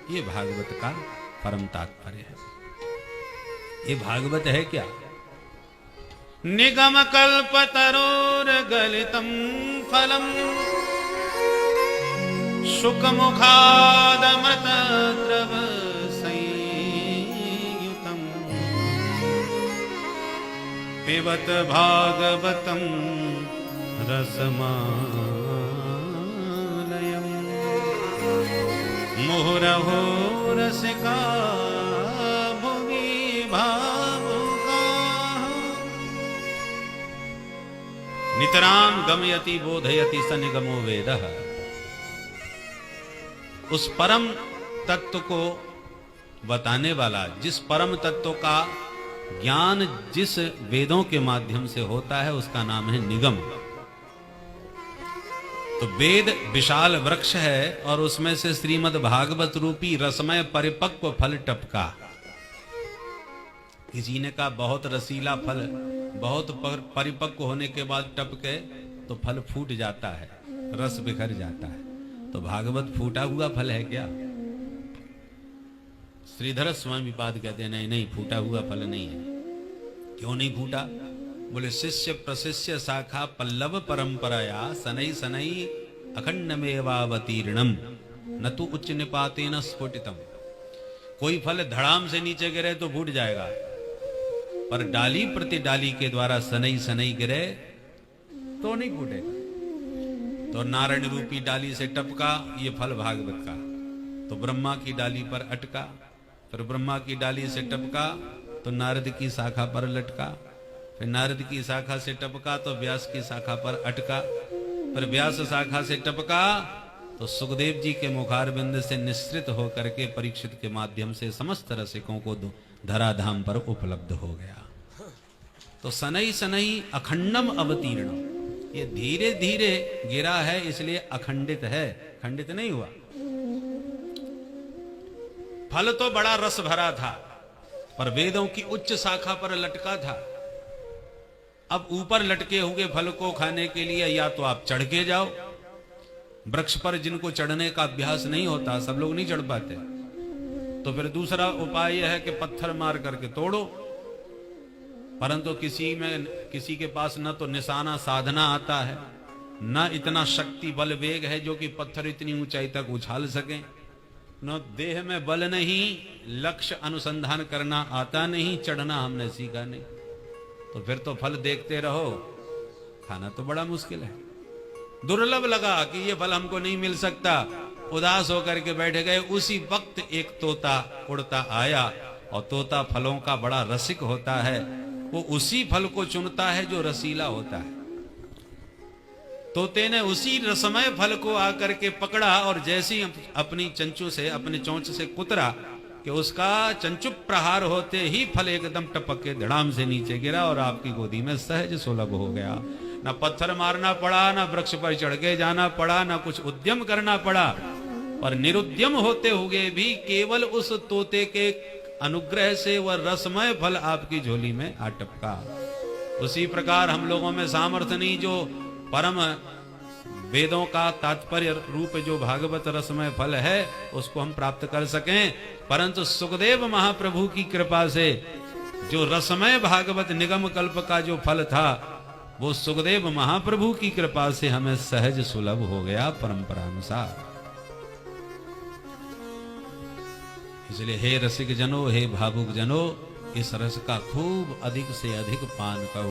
ये भागवत का परम तात्पर्य है। ये भागवत है क्या? निगम कल्प तरोर गलितम फलम शुक मुखादमृत द्रव संयुतम पिबत भागवतम रसमालयम मुहुरहो रसिका भुवि भावुकाः नितराम गमयति बोधयति स निगमो वेदः। उस परम तत्व को बताने वाला, जिस परम तत्व का ज्ञान जिस वेदों के माध्यम से होता है, उसका नाम है निगम। तो वेद विशाल वृक्ष है और उसमें से श्रीमद् भागवत रूपी रसमय परिपक्व फल टपका। किसी ने कहा बहुत रसीला फल बहुत परिपक्व होने के बाद टपके तो फल फूट जाता है, रस बिखर जाता है। तो भागवत फूटा हुआ फल है क्या? श्रीधर स्वामी पाद कहते हैं नहीं नहीं, फूटा हुआ फल नहीं है। क्यों नहीं फूटा? बोले शिष्य प्रशिष्य शाखा पल्लव परंपराया सनई सनई अखंडमेवावतीर्णम न तो उच्च निपातेन स्फुटितम। कोई फल धड़ाम से नीचे गिरे तो फूट जाएगा, पर डाली प्रति डाली के द्वारा सनई सनई गिरे तो नहीं फूटेगा। तो नारायण रूपी डाली से टपका ये फल भागवत का, तो ब्रह्मा की डाली पर अटका, फिर ब्रह्मा की डाली से टपका तो नारद की शाखा पर लटका, फिर नारद की शाखा से टपका तो व्यास की शाखा पर अटका, फिर व्यास शाखा से टपका तो सुखदेव जी के मुखारबिंद से निश्रित होकर के परीक्षित के माध्यम से समस्त रसिकों को धराधाम पर उपलब्ध हो गया। तो सनई सनई अखंडम अवतीर्ण, ये धीरे धीरे गिरा है इसलिए अखंडित है, खंडित नहीं हुआ। फल तो बड़ा रस भरा था पर वेदों की उच्च शाखा पर लटका था। अब ऊपर लटके हुए फल को खाने के लिए या तो आप चढ़ के जाओ, वृक्ष पर जिनको चढ़ने का अभ्यास नहीं होता, सब लोग नहीं चढ़ पाते, तो फिर दूसरा उपाय यह है कि पत्थर मार करके तोड़ो। परंतु किसी के पास न तो निशाना साधना आता है, न इतना शक्ति बल वेग है जो कि पत्थर इतनी ऊंचाई तक उछाल सके, न देह में बल नहीं, लक्ष्य अनुसंधान करना आता नहीं, चढ़ना हमने सीखा नहीं। तो फिर तो फल देखते रहो, खाना तो बड़ा मुश्किल है। दुर्लभ लगा कि ये फल हमको नहीं मिल सकता, उदास होकर के बैठ गए। उसी वक्त एक तोता उड़ता आया, और तोता फलों का बड़ा रसिक होता है, वो उसी फल को चुनता है जो रसीला होता है। तोते ने उसी रसमय फल को आकर के पकड़ा और जैसी अपनी चंचू से, अपने चोंच से कुतरा कि उसका चंचु प्रहार होते ही फल एकदम टपक के धड़ाम से नीचे गिरा और आपकी गोदी में सहज सुलभ हो गया। ना पत्थर मारना पड़ा, ना वृक्ष पर चढ़ के जाना पड़ा, ना कुछ उद्यम करना पड़ा, और निरुद्यम होते हुए भी केवल उस तोते के अनुग्रह से वह रसमय फल आपकी झोली में आ टपका। उसी प्रकार हम लोगों में सामर्थ्य नहीं जो परम वेदों का तात्पर्य रूप जो भागवत रसमय फल है उसको हम प्राप्त कर सकें, परंतु सुखदेव महाप्रभु की कृपा से जो रसमय भागवत निगम कल्प का जो फल था वो सुखदेव महाप्रभु की कृपा से हमें सहज सुलभ हो गया परंपरा अनुसार। इसलिए हे रसिक जनो, हे भावुक जनो, इस रस का खूब अधिक से अधिक पान करो।